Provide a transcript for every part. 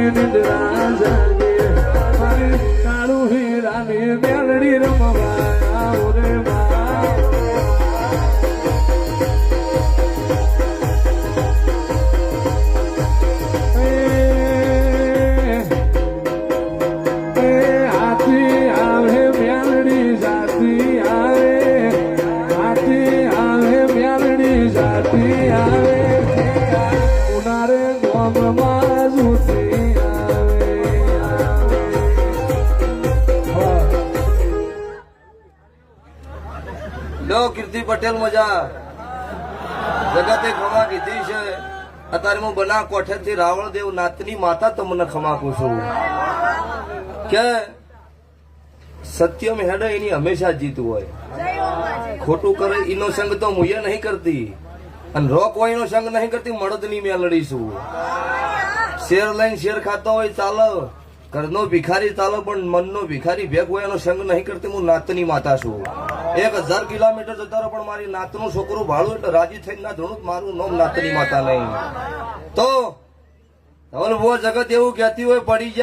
મારી નિંદ્રા જાગે મારી કાળું હીરાની મેલડી રમવા આવો રે કીર્તિ પટેલ મજા જગતે ખમા કીધી છે અત્યારે હું બના કોઠે થી રાવણદેવ નાતની માતા તમને ખમાકું છું કે સત્યમ હેડે એની હંમેશા જીતું હોય ખોટું કરે એનો સંગ તો મુએ નહીં કરતી અને રોક હોય એનો સંગ નહીં કરતી મળદની મેં લડીશું શેર લઈને શેર ખાતો હોય ચાલો ઘરનો ભિખારી ચાલો પણ મનનો ભિખારી ભેગ હોય એનો સંગ નહીં કરતી હું નાતની માતા છું 1000 કિલોમીટર જતા રહો પણ મારી નાતનું છોકરું ભાડું એટલે રાજી થઈને ના ધણું મારું નામ નાતની માતા નહીં તો હવે વો જગત એવું કહેતી હોય પડી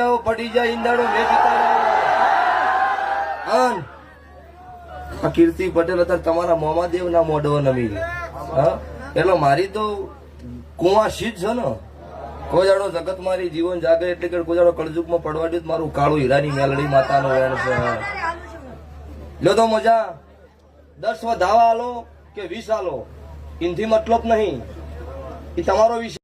જાય ઈંડાડો મેં જીતા કીર્તિ પટેલ અત્યારે તમારા મોમાદેવ ના મોઢવા નમી હા એટલે મારી તો કુવા શીત છે ને કોઈ જાડો જગત મારી જીવન જાગે એટલે કે કોઈ જાડો કળજુગમાં પડવાડ્યું મારું કાળું હીરાની મેલડી માતાનો વેણ છે લો તો મજા 10 વધાવા આલો કે 20 આલો ઇનથી મતલબ નહીં એ તમારો વિષય